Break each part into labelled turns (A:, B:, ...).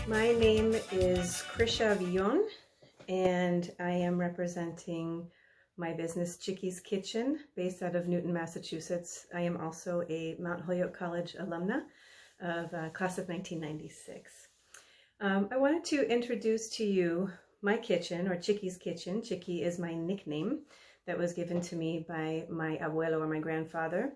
A: My name is Krysia Villon, and I am representing my business Chicky's Kitchen, based out of Newton, Massachusetts. I am also a Mount Holyoke College alumna of class of 1996. I wanted to introduce to you my kitchen, or Chicky's Kitchen. Chicky is my nickname that was given to me by my abuelo, or my grandfather,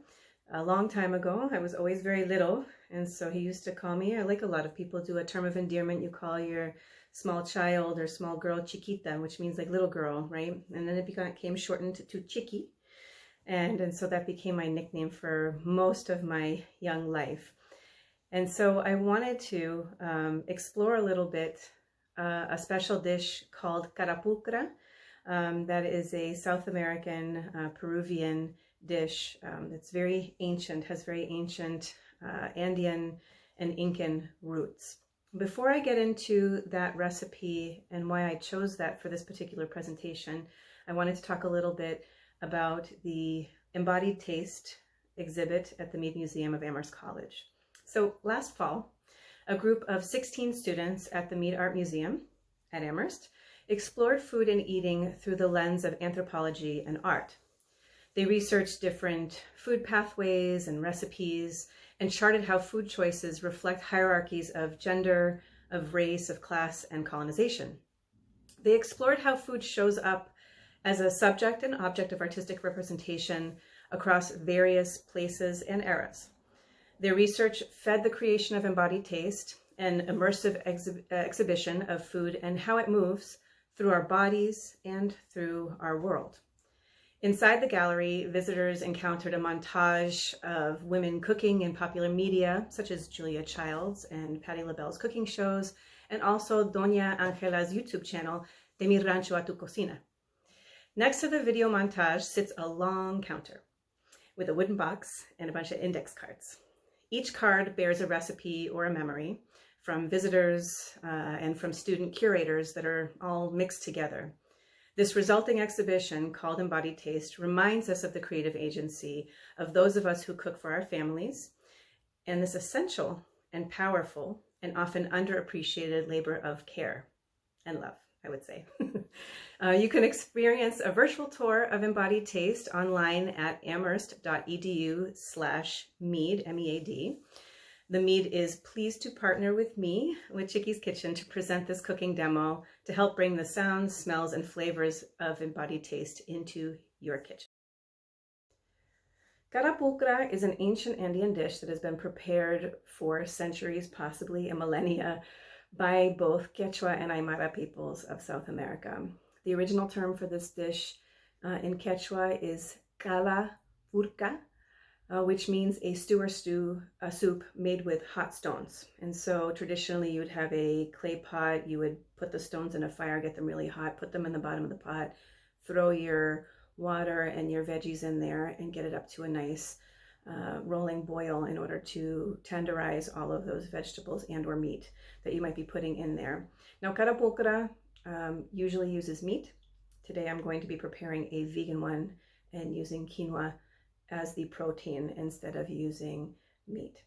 A: a long time ago. I was always very little, and so he used to call me, like a lot of people do, a term of endearment. You call your small child or small girl chiquita, which means like little girl, right? And then it became shortened to Chicky, and so that became my nickname for most of my young life. And so I wanted to explore a little bit a special dish called Carapulcra. That is a South American, Peruvian dish that's very ancient, has very ancient Andean and Incan roots. Before I get into that recipe and why I chose that for this particular presentation, I wanted to talk a little bit about the Embodied Taste exhibit at the Mead Museum of Amherst College. So last fall, a group of 16 students at the Mead Art Museum at Amherst explored food and eating through the lens of anthropology and art. They researched different food pathways and recipes and charted how food choices reflect hierarchies of gender, of race, of class, and colonization. They explored how food shows up as a subject and object of artistic representation across various places and eras. Their research fed the creation of Embodied Taste, an immersive exhibition of food and how it moves through our bodies and through our world. Inside the gallery, visitors encountered a montage of women cooking in popular media, such as Julia Child's and Patti LaBelle's cooking shows, and also Doña Angela's YouTube channel, De Mi Rancho a Tu Cocina. Next to the video montage sits a long counter with a wooden box and a bunch of index cards. Each card bears a recipe or a memory from visitors and from student curators that are all mixed together. This resulting exhibition, called Embodied Taste, reminds us of the creative agency of those of us who cook for our families, and this essential and powerful and often underappreciated labor of care and love, I would say. You can experience a virtual tour of Embodied Taste online at amherst.edu/Mead, M-E-A-D. The Mead is pleased to partner with me, with Chicky's Kitchen, to present this cooking demo to help bring the sounds, smells, and flavors of Embodied Taste into your kitchen. Carapulcra is an ancient Andean dish that has been prepared for centuries, possibly a millennia, by both Quechua and Aymara peoples of South America. The original term for this dish in Quechua is Carapulcra, which means a stew or a soup made with hot stones. And so traditionally you would have a clay pot, you would put the stones in a fire, get them really hot, put them in the bottom of the pot, throw your water and your veggies in there and get it up to a nice rolling boil in order to tenderize all of those vegetables and or meat that you might be putting in there. Now, Carapulcra usually uses meat. Today I'm going to be preparing a vegan one and using quinoa as the protein instead of using meat.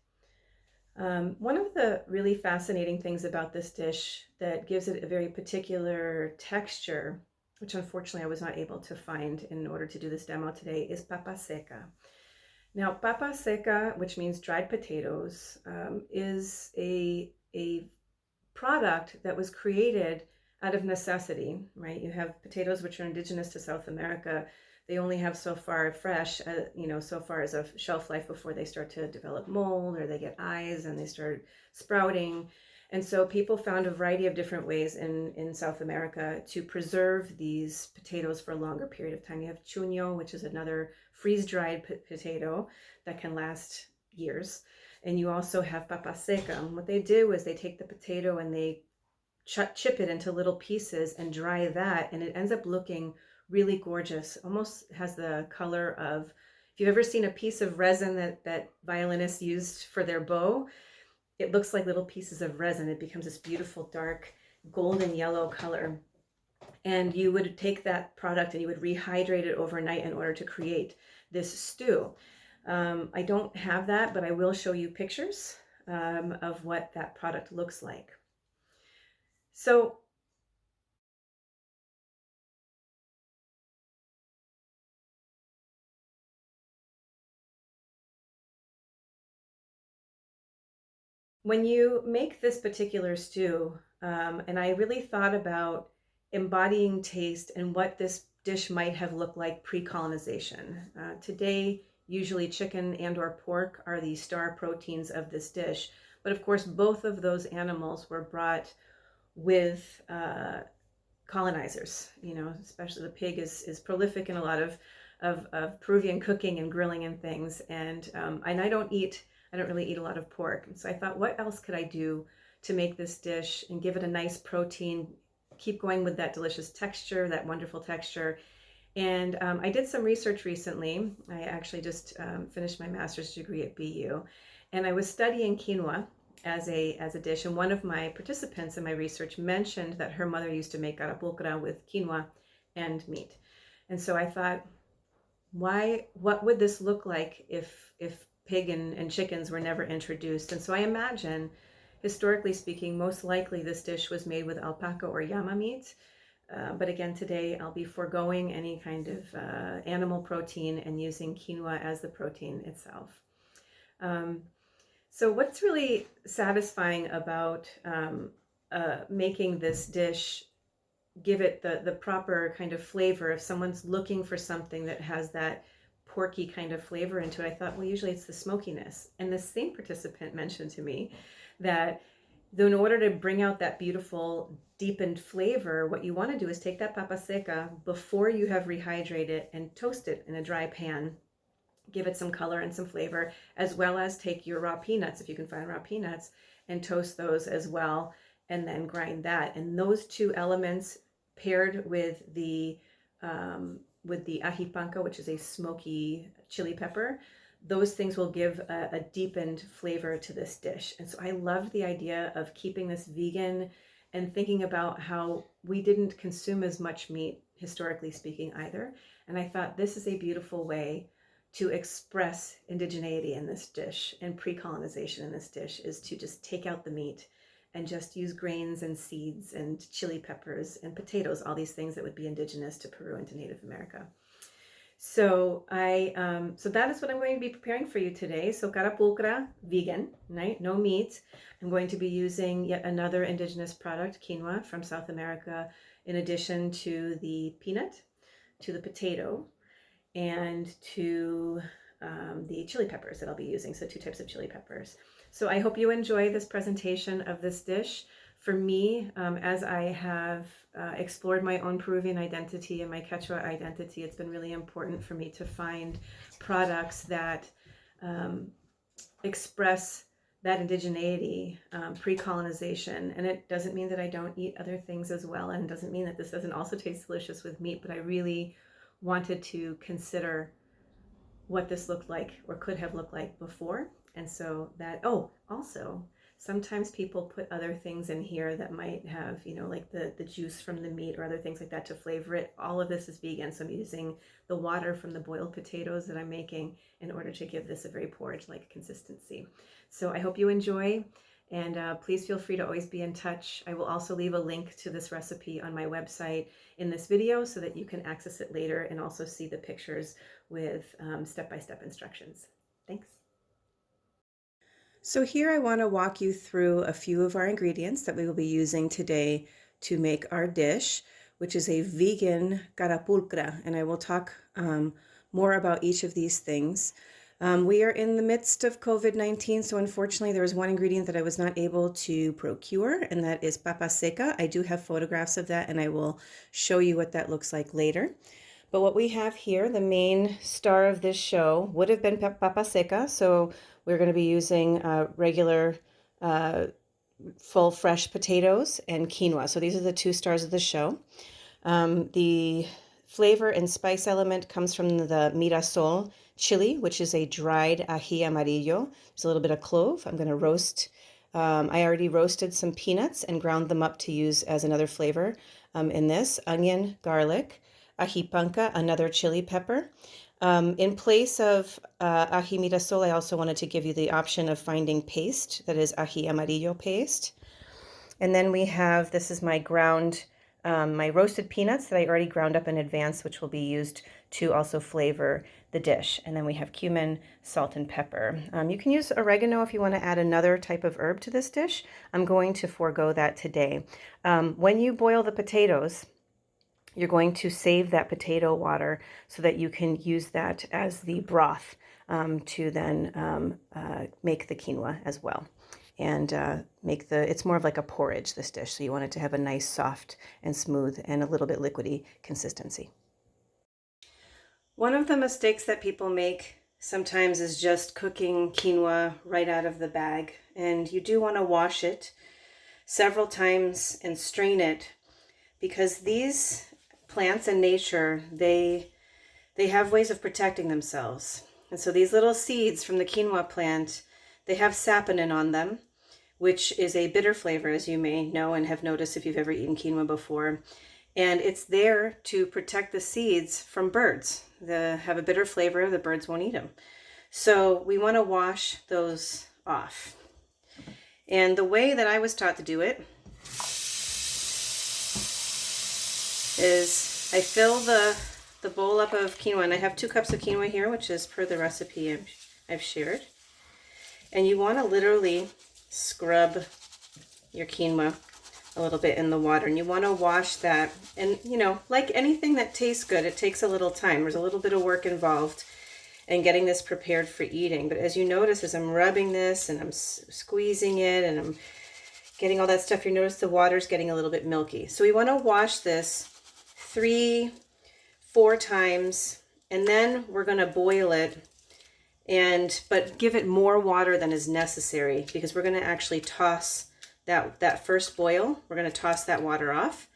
A: One of the really fascinating things about this dish that gives it a very particular texture, which unfortunately I was not able to find in order to do this demo today, is papa seca. Now, papa seca, which means dried potatoes, is a product that was created out of necessity, right? You have potatoes which are indigenous to South America. They only have so far fresh, so far as a shelf life before they start to develop mold or they get eyes and they start sprouting. And so people found a variety of different ways in South America to preserve these potatoes for a longer period of time. You have chuño, which is another freeze-dried potato that can last years. And you also have papa seca. And what they do is they take the potato and they chip it into little pieces and dry that, and it ends up looking really gorgeous. Almost has the color of, if you've ever seen a piece of resin that violinists used for their bow, it looks like little pieces of resin. It becomes this beautiful dark golden yellow color. And you would take that product and you would rehydrate it overnight in order to create this stew. I don't have that, but I will show you pictures of what that product looks like. So when you make this particular stew, and I really thought about embodying taste and what this dish might have looked like pre-colonization. Today, usually chicken and or pork are the star proteins of this dish, but of course both of those animals were brought with colonizers. You know, especially the pig is prolific in a lot of Peruvian cooking and grilling and things. And I don't really eat a lot of pork. And so I thought, what else could I do to make this dish and give it a nice protein, keep going with that delicious texture, that wonderful texture. And I did some research recently. I actually just finished my master's degree at BU, and I was studying quinoa as a dish. And one of my participants in my research mentioned that her mother used to make carapulcra with quinoa and meat. And so I thought, what would this look like if pig and chickens were never introduced? And so I imagine, historically speaking, most likely this dish was made with alpaca or llama meat. But again, today I'll be foregoing any kind of animal protein and using quinoa as the protein itself. So what's really satisfying about making this dish, give it the proper kind of flavor, if someone's looking for something that has that porky kind of flavor into it, I thought, well, usually it's the smokiness. And the same participant mentioned to me that in order to bring out that beautiful deepened flavor, what you want to do is take that papa seca before you have rehydrated it and toast it in a dry pan, give it some color and some flavor, as well as take your raw peanuts, if you can find raw peanuts, and toast those as well, and then grind that. And those two elements paired with the ají panca, which is a smoky chili pepper, those things will give a deepened flavor to this dish. And so I loved the idea of keeping this vegan and thinking about how we didn't consume as much meat, historically speaking, either. And I thought this is a beautiful way to express indigeneity in this dish and pre-colonization in this dish, is to just take out the meat and just use grains and seeds and chili peppers and potatoes, all these things that would be indigenous to Peru and to Native America. So so that is what I'm going to be preparing for you today. So carapulcra, vegan, right? No meat. I'm going to be using yet another indigenous product, quinoa from South America, in addition to the peanut, to the potato, and to the chili peppers that I'll be using. So 2 types of chili peppers. So I hope you enjoy this presentation of this dish. For me, as I have explored my own Peruvian identity and my Quechua identity, it's been really important for me to find products that express that indigeneity pre-colonization. And it doesn't mean that I don't eat other things as well, and it doesn't mean that this doesn't also taste delicious with meat, but I really wanted to consider what this looked like or could have looked like before. And so that, also, sometimes people put other things in here that might have, you know, like the juice from the meat or other things like that to flavor it. All of this is vegan. So I'm using the water from the boiled potatoes that I'm making in order to give this a very porridge-like consistency. So I hope you enjoy, and please feel free to always be in touch. I will also leave a link to this recipe on my website in this video so that you can access it later and also see the pictures with step-by-step instructions. Thanks. So here I want to walk you through a few of our ingredients that we will be using today to make our dish, which is a vegan carapulcra, and I will talk more about each of these things. We are in the midst of COVID-19, so unfortunately there was one ingredient that I was not able to procure, and that is papa seca. I do have photographs of that, and I will show you what that looks like later. But what we have here, the main star of this show, would have been papa seca. So we're going to be using regular full fresh potatoes and quinoa. So these are the 2 stars of the show. The flavor and spice element comes from the mirasol chili, which is a dried ají amarillo. There's a little bit of clove. I'm going to roast. I already roasted some peanuts and ground them up to use as another flavor in this. Onion, garlic, ají panca, another chili pepper. In place of ají mirasol, I also wanted to give you the option of finding paste, that is ají amarillo paste. And then we have, this is my ground, my roasted peanuts that I already ground up in advance, which will be used to also flavor the dish. And then we have cumin, salt, and pepper. You can use oregano if you want to add another type of herb to this dish. I'm going to forego that today. When you boil the potatoes, you're going to save that potato water so that you can use that as the broth to then make the quinoa as well. And it's more of like a porridge, this dish. So you want it to have a nice soft and smooth and a little bit liquidy consistency. One of the mistakes that people make sometimes is just cooking quinoa right out of the bag. And you do want to wash it several times and strain it, because these plants in nature, they have ways of protecting themselves. And so these little seeds from the quinoa plant, they have saponin on them, which is a bitter flavor, as you may know and have noticed if you've ever eaten quinoa before. And it's there to protect the seeds from birds. They have a bitter flavor, the birds won't eat them. So we want to wash those off. And the way that I was taught to do it is I fill the bowl up of quinoa, and I have 2 cups of quinoa here, which is per the recipe I've shared. And you want to literally scrub your quinoa a little bit in the water, and you want to wash that. And you know, like anything that tastes good, it takes a little time. There's a little bit of work involved in getting this prepared for eating. But as you notice, as I'm rubbing this and I'm squeezing it and I'm getting all that stuff, you notice the water's getting a little bit milky. So we want to wash this 3-4 times, and then we're going to boil it, but give it more water than is necessary, because we're going to actually toss that first boil. We're going to toss that water off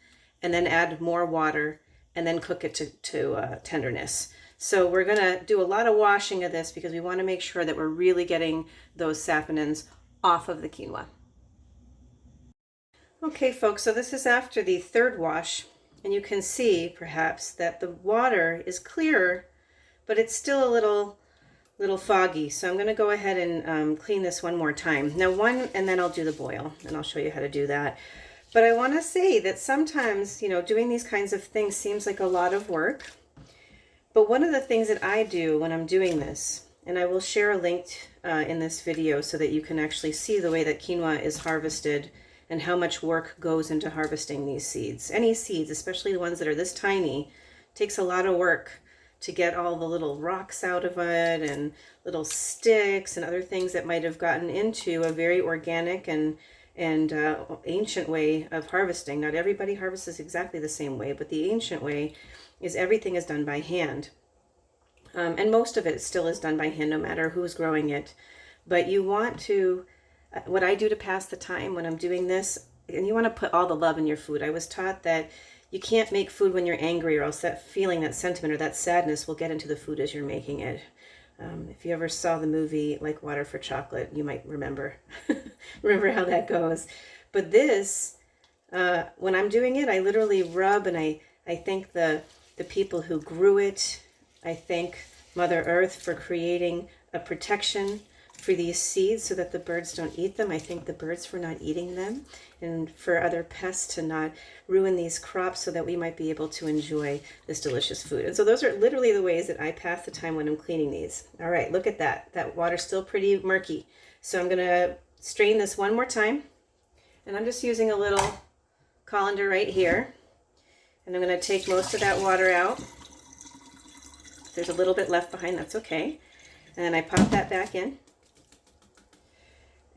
A: and then add more water and then cook it to tenderness. So we're going to do a lot of washing of this because we want to make sure that we're really getting those saponins off of the quinoa. Okay, folks, so this is after the 3rd wash, and you can see perhaps that the water is clearer, but it's still a little foggy. So I'm going to go ahead and clean this one more time. Now and then I'll do the boil, and I'll show you how to do that. But I want to say that sometimes, you know, doing these kinds of things seems like a lot of work. But one of the things that I do when I'm doing this, and I will share a link in this video so that you can actually see the way that quinoa is harvested and how much work goes into harvesting these seeds. Any seeds, especially the ones that are this tiny, takes a lot of work to get all the little rocks out of it and little sticks and other things that might have gotten into a very organic and ancient way of harvesting. Not everybody harvests exactly the same way, but the ancient way is everything is done by hand. And most of it still is done by hand, no matter who's growing it. But you want to, what I do to pass the time when I'm doing this, and you want to put all the love in your food. I was taught that you can't make food when you're angry, or else that feeling, that sentiment, or that sadness will get into the food as you're making it. If you ever saw the movie Like Water for Chocolate, you might remember how that goes. But this, when I'm doing it, I literally rub, and I thank the people who grew it. I thank Mother Earth for creating a protection for these seeds so that the birds don't eat them. I thank the birds for not eating them, and for other pests to not ruin these crops so that we might be able to enjoy this delicious food. And so those are literally the ways that I pass the time when I'm cleaning these. All right, look at that. That water's still pretty murky. So I'm going to strain this one more time. And I'm just using a little colander right here. And I'm going to take most of that water out. If there's a little bit left behind, that's okay. And then I pop that back in.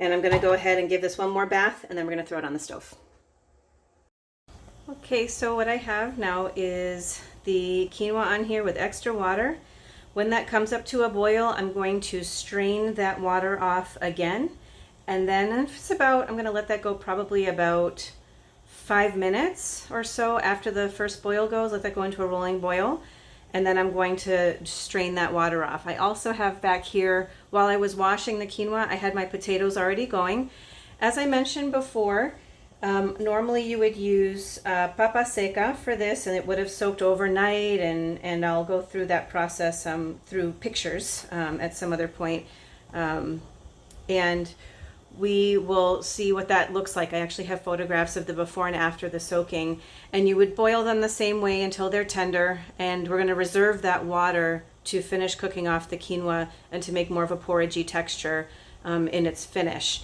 A: And I'm going to go ahead and give this one more bath, and then we're going to throw it on the stove. Okay, so what I have now is the quinoa on here with extra water. When that comes up to a boil, I'm going to strain that water off again. And then it's about, I'm going to let that go probably about 5 minutes or so after the first boil goes. Let that go into a rolling boil. And then I'm going to strain that water off. I also have back here, while I was washing the quinoa, I had my potatoes already going. As I mentioned before, normally you would use papa seca for this, and it would have soaked overnight, and I'll go through that process through pictures at some other point. And we will see what that looks like. I actually have photographs of the before and after the soaking, and you would boil them the same way until they're tender, and we're going to reserve that water to finish cooking off the quinoa and to make more of a porridgey texture in its finish.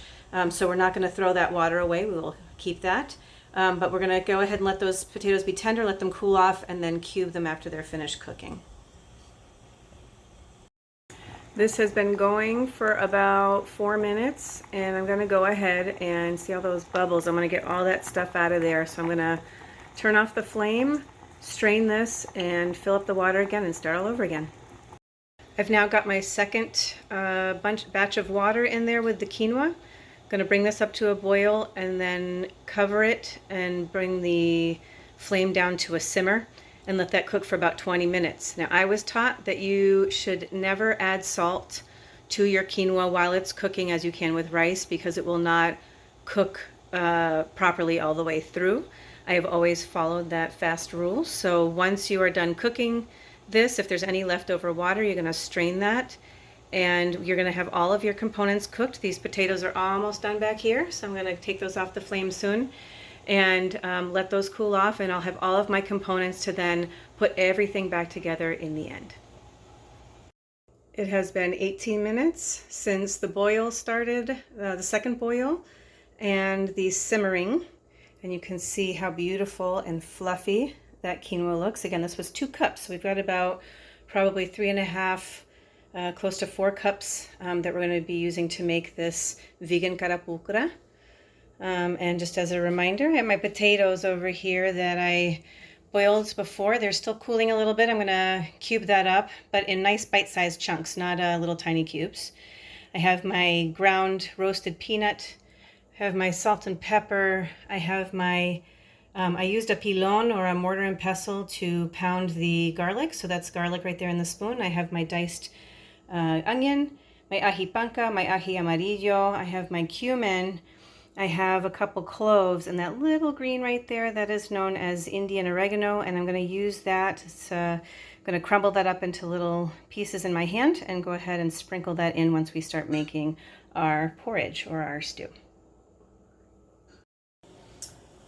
A: So we're not going to throw that water away, we will keep that. But we're going to go ahead and let those potatoes be tender, let them cool off, and then cube them after they're finished cooking. This has been going for about 4 minutes, and I'm going to go ahead and see all those bubbles. I'm going to get all that stuff out of there. So I'm going to turn off the flame, strain this, and fill up the water again and start all over again. I've now got my second batch of water in there with the quinoa. I'm going to bring this up to a boil and then cover it and bring the flame down to a simmer and let that cook for about 20 minutes. Now, I was taught that you should never add salt to your quinoa while it's cooking as you can with rice, because it will not cook properly all the way through. I have always followed that fast rule. So once you are done cooking this, if there's any leftover water, you're gonna strain that, and you're gonna have all of your components cooked. These potatoes are almost done back here, so I'm gonna take those off the flame soon and let those cool off, and I'll have all of my components to then put everything back together in the end. It has been 18 minutes since the boil started, the second boil, and the simmering, and you can see how beautiful and fluffy that quinoa looks. Again, this was 2 cups, so we've got about probably 3.5, close to 4 cups that we're going to be using to make this vegan carapulcra. And just as a reminder, I have my potatoes over here that I boiled before. They're still cooling a little bit. I'm going to cube that up, but in nice bite-sized chunks, not little tiny cubes. I have my ground roasted peanut. I have my salt and pepper. I have my, I used a pilon or a mortar and pestle to pound the garlic. So that's garlic right there in the spoon. I have my diced onion, my ají panca, my ají amarillo. I have my cumin. I have a couple cloves, and that little green right there, that is known as Indian oregano, and I'm going to use that. I'm going to crumble that up into little pieces in my hand and go ahead and sprinkle that in once we start making our porridge or our stew.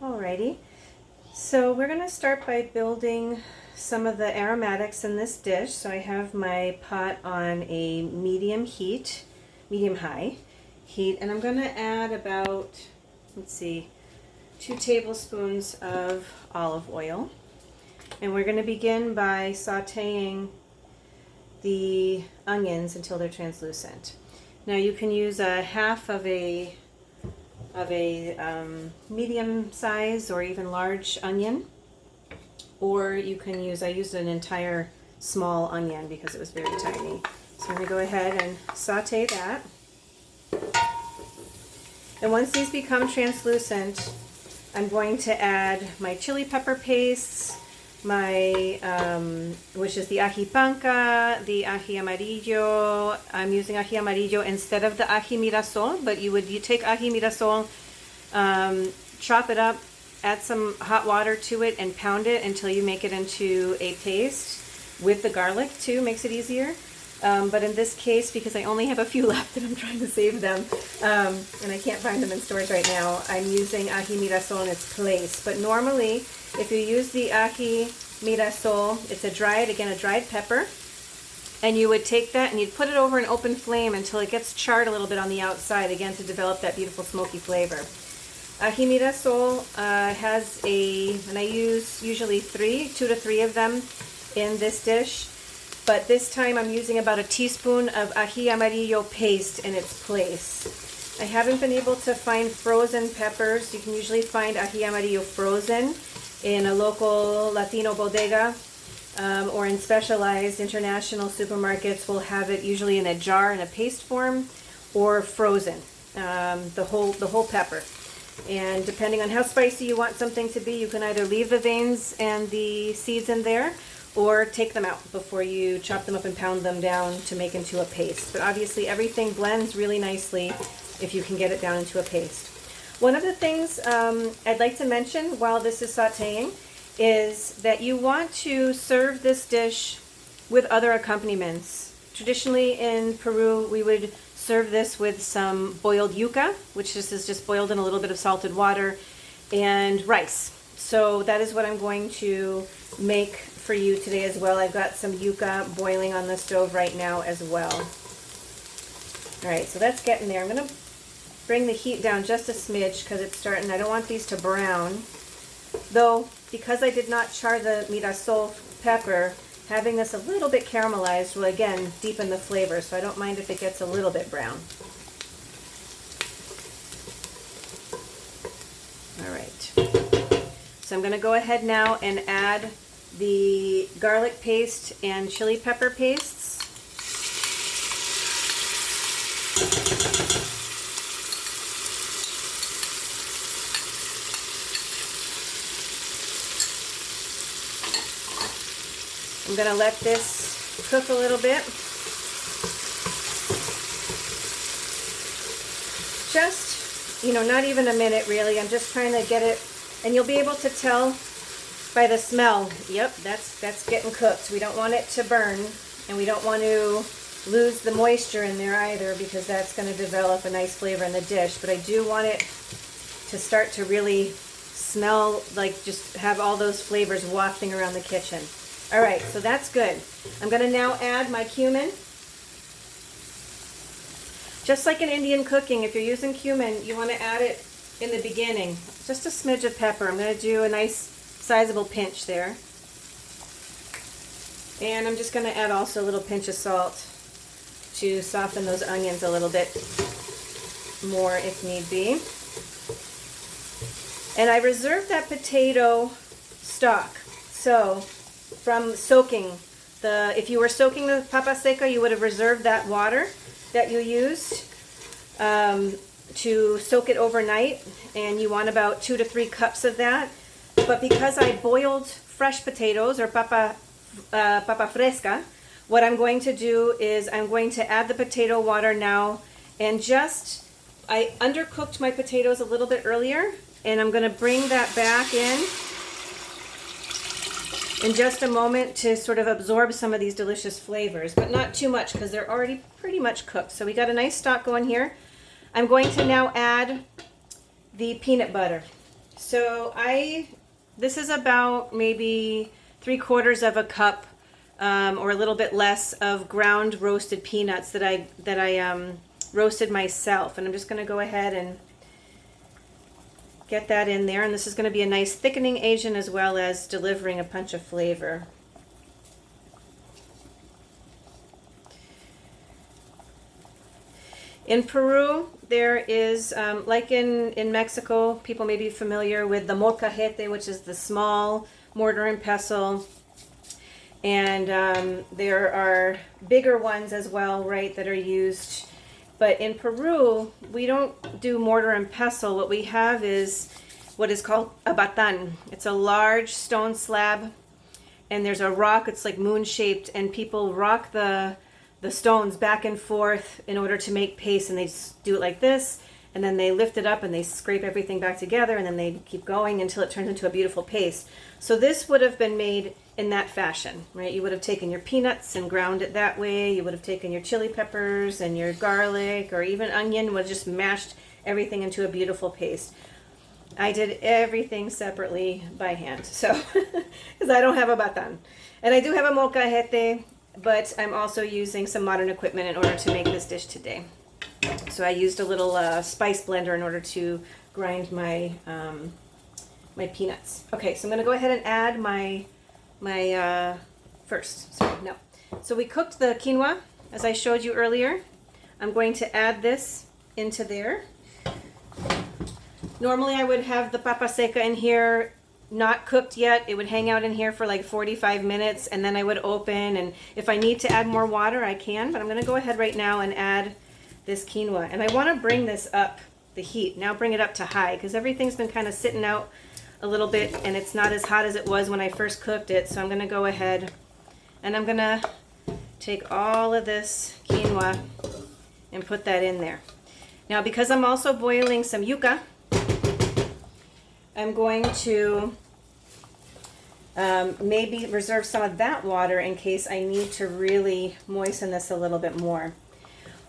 A: Alrighty, so we're going to start by building some of the aromatics in this dish. So I have my pot on a medium high heat, and I'm going to add about, let's see, 2 tablespoons of olive oil. And we're going to begin by sauteing the onions until they're translucent. Now you can use a half of a medium size or even large onion, or you can use, I used an entire small onion because it was very tiny. So I'm going to go ahead and saute that. And once these become translucent, I'm going to add my chili pepper pastes, my which is the ají panca, the ají amarillo. I'm using ají amarillo instead of the ají mirasol, but you take ají mirasol, chop it up, add some hot water to it, and pound it until you make it into a paste with the garlic too. Makes it easier. But in this case, because I only have a few left and I'm trying to save them, and I can't find them in stores right now, I'm using ají mirasol in its place. But normally, if you use the ají mirasol, it's a dried pepper, and you would take that and you'd put it over an open flame until it gets charred a little bit on the outside, again, to develop that beautiful smoky flavor. Ají mirasol has and I use usually 2 to 3 of them in this dish. But this time I'm using about a teaspoon of ají amarillo paste in its place. I haven't been able to find frozen peppers. You can usually find ají amarillo frozen in a local Latino bodega, or in specialized international supermarkets. We'll have it usually in a jar in a paste form, or frozen, the whole pepper. And depending on how spicy you want something to be, you can either leave the veins and the seeds in there, or take them out before you chop them up and pound them down to make into a paste. But obviously everything blends really nicely if you can get it down into a paste. One of the things I'd like to mention while this is sauteing is that you want to serve this dish with other accompaniments. Traditionally in Peru, we would serve this with some boiled yuca, which is just boiled in a little bit of salted water, and rice. So that is what I'm going to make for you today as well. I've got some yuca boiling on the stove right now as well. All right, so that's getting there. I'm going to bring the heat down just a smidge because it's starting. I don't want these to brown. Though, because I did not char the mirasol pepper, having this a little bit caramelized will again deepen the flavor, so I don't mind if it gets a little bit brown. All right. So I'm going to go ahead now and add the garlic paste and chili pepper pastes. I'm going to let this cook a little bit. Just, not even a minute really. I'm just trying to get it, and you'll be able to tell by the smell. Yep, that's getting cooked. We don't want it to burn, and we don't want to lose the moisture in there either, because that's going to develop a nice flavor in the dish. But I do want it to start to really smell like, just have all those flavors wafting around the kitchen. All right, so that's good. I'm going to now add my cumin. Just like in Indian cooking, if you're using cumin, you want to add it in the beginning. Just a smidge of pepper. I'm going to do a nice sizable pinch there. And I'm just going to add also a little pinch of salt to soften those onions a little bit more if need be. And I reserved that potato stock. So from soaking, if you were soaking the papa seca, you would have reserved that water that you used to soak it overnight, and you want about 2 to 3 cups of that. But because I boiled fresh potatoes, or papa fresca, what I'm going to do is I'm going to add the potato water now, and I undercooked my potatoes a little bit earlier, and I'm going to bring that back in just a moment to sort of absorb some of these delicious flavors, but not too much because they're already pretty much cooked. So we got a nice stock going here. I'm going to now add the peanut butter. So this is about maybe 3/4 of a cup or a little bit less of ground roasted peanuts that I roasted myself, and I'm just going to go ahead and get that in there, and this is going to be a nice thickening agent as well as delivering a punch of flavor. In Peru, there is, like in Mexico, people may be familiar with the molcajete, which is the small mortar and pestle, and there are bigger ones as well, right, that are used. But in Peru, we don't do mortar and pestle. What we have is what is called a batan. It's a large stone slab, and there's a rock. It's like moon-shaped, and people rock the stones back and forth in order to make paste, and they do it like this, and then they lift it up and they scrape everything back together, and then they keep going until it turns into a beautiful paste. So this would have been made in that fashion, right? You would have taken your peanuts and ground it that way. You would have taken your chili peppers and your garlic or even onion, would have just mashed everything into a beautiful paste. I did everything separately by hand, so because I don't have a batan. And I do have a molcajete, but I'm also using some modern equipment in order to make this dish today. So I used a little spice blender in order to grind my my peanuts. Okay, so I'm going to go ahead and add my So we cooked the quinoa as I showed you earlier. I'm going to add this into there. Normally I would have the papa seca in here not cooked yet. It would hang out in here for like 45 minutes, and then I would open, and if I need to add more water I can, but I'm going to go ahead right now and add this quinoa. And I want to bring this up, the heat, now bring it up to high, because everything's been kind of sitting out a little bit and it's not as hot as it was when I first cooked it. So I'm going to go ahead and I'm going to take all of this quinoa and put that in there. Now, because I'm also boiling some yuca, I'm going to maybe reserve some of that water in case I need to really moisten this a little bit more.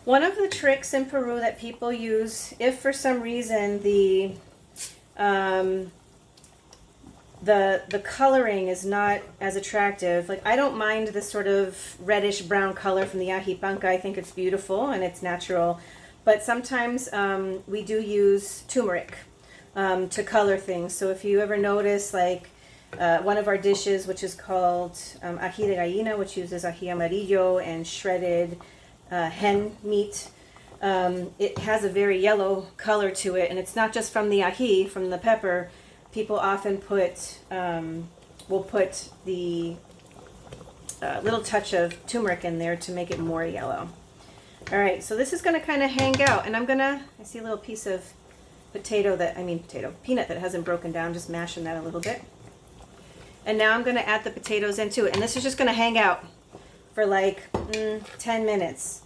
A: One of the tricks in Peru that people use, if for some reason the coloring is not as attractive, like I don't mind this sort of reddish brown color from the ajipanca. I think it's beautiful and it's natural, but sometimes we do use turmeric to color things. So if you ever notice, like one of our dishes, which is called ají de gallina, which uses ají amarillo and shredded hen meat, it has a very yellow color to it, and it's not just from the ají, from the pepper. People often will put the little touch of turmeric in there to make it more yellow. All right, so this is going to kind of hang out, and I see a little piece of peanut that hasn't broken down, just mashing that a little bit. And now I'm going to add the potatoes into it, and this is just going to hang out for like 10 minutes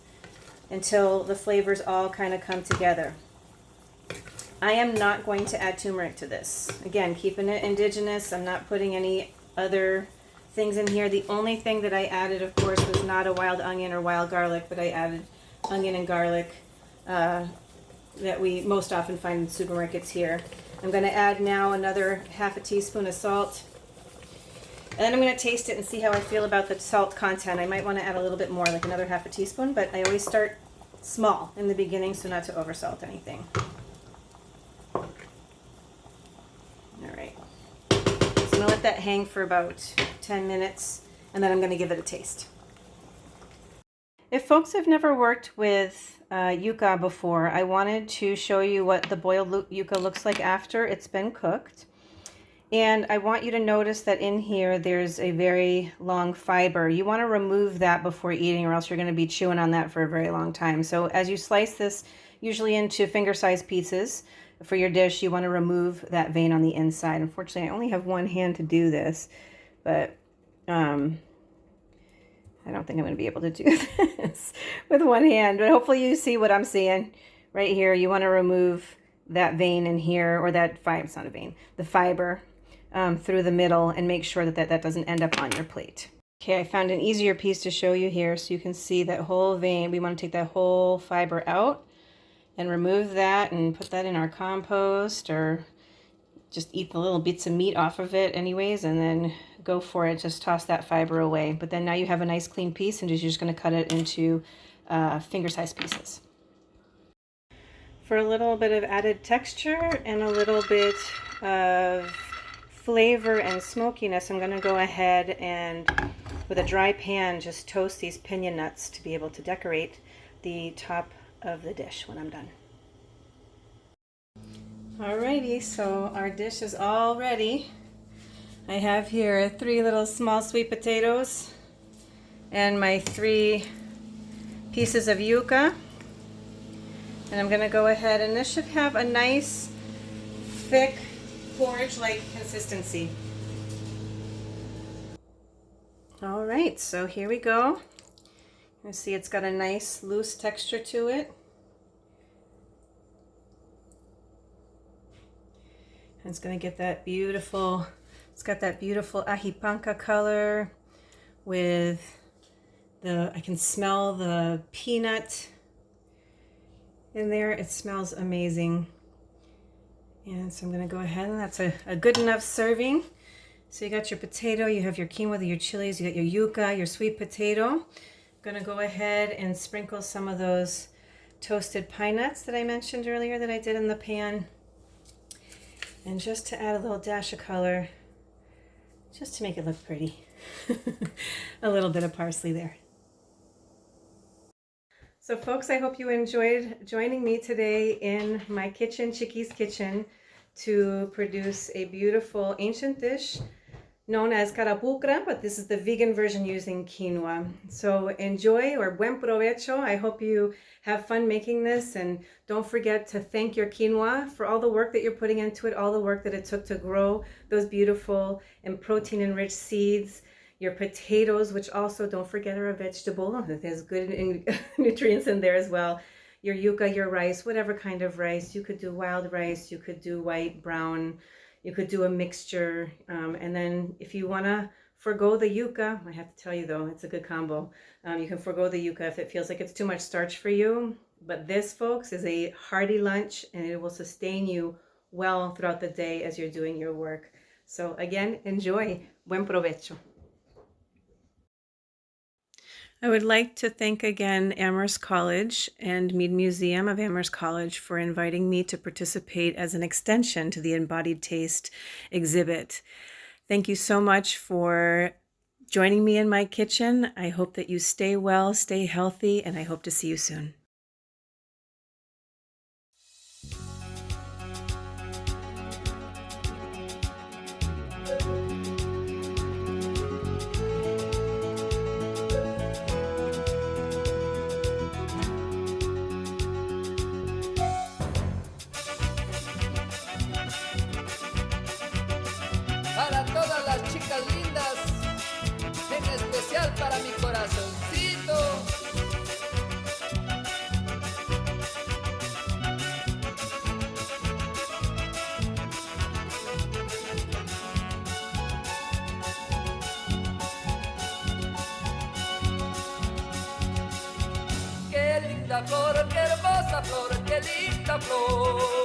A: until the flavors all kind of come together. I am not going to add turmeric to this. Again, keeping it indigenous. I'm not putting any other things in here. The only thing that I added, of course, was not a wild onion or wild garlic, but I added onion and garlic that we most often find in supermarkets here. I'm going to add now another half a teaspoon of salt. And then I'm going to taste it and see how I feel about the salt content. I might want to add a little bit more, like another half a teaspoon, but I always start small in the beginning so not to oversalt anything. All right. So I'm going to let that hang for about 10 minutes, and then I'm going to give it a taste. If folks have never worked with yuca before, I wanted to show you what the boiled yuca looks like after it's been cooked. And I want you to notice that in here there's a very long fiber. You want to remove that before eating, or else you're going to be chewing on that for a very long time. So as you slice this, usually into finger-sized pieces for your dish, you want to remove that vein on the inside. Unfortunately, I only have one hand to do this, but I don't think I'm going to be able to do this with one hand. But hopefully you see what I'm seeing right here. You want to remove that vein in here, or that fiber, it's not a vein, the fiber. Through the middle, and make sure that doesn't end up on your plate. Okay, I found an easier piece to show you here so you can see that whole vein. We want to take that whole fiber out and remove that and put that in our compost, or just eat the little bits of meat off of it anyways, and then go for it. Just toss that fiber away. But then now you have a nice clean piece, and you're just going to cut it into finger-sized pieces. For a little bit of added texture and a little bit of flavor and smokiness, I'm going to go ahead and with a dry pan just toast these piña nuts to be able to decorate the top of the dish when I'm done. Alrighty, so our dish is all ready. I have here 3 little small sweet potatoes and my 3 pieces of yuca, and I'm going to go ahead, and this should have a nice thick porridge-like consistency. All right, so here we go. You see it's got a nice loose texture to it. And it's going to get that beautiful, it's got that beautiful ajipanca color with I can smell the peanut in there. It smells amazing. And so I'm going to go ahead, and that's a good enough serving. So you got your potato, you have your quinoa, your chilies, you got your yuca, your sweet potato. I'm going to go ahead and sprinkle some of those toasted pine nuts that I mentioned earlier that I did in the pan. And just to add a little dash of color, just to make it look pretty. A little bit of parsley there. So folks, I hope you enjoyed joining me today in my kitchen, Chiqui's kitchen, to produce a beautiful ancient dish known as Carapulcra, but this is the vegan version using quinoa. So enjoy, or buen provecho. I hope you have fun making this, and don't forget to thank your quinoa for all the work that you're putting into it, all the work that it took to grow those beautiful and protein-enriched seeds. Your potatoes, which also, don't forget, are a vegetable. There's good nutrients in there as well. Your yuca, your rice, whatever kind of rice. You could do wild rice, you could do white, brown, you could do a mixture. And then if you want to forgo the yuca. I have to tell you though, it's a good combo. You can forgo the yuca if it feels like it's too much starch for you. But this, folks, is a hearty lunch and it will sustain you well throughout the day as you're doing your work. So again, enjoy. Buen provecho. I would like to thank again Amherst College and Mead Museum of Amherst College for inviting me to participate as an extension to the Embodied Taste exhibit. Thank you so much for joining me in my kitchen. I hope that you stay well, stay healthy, and I hope to see you soon.
B: Para todas las chicas lindas, en especial para mi corazoncito. Qué linda flor, qué hermosa flor, qué linda flor.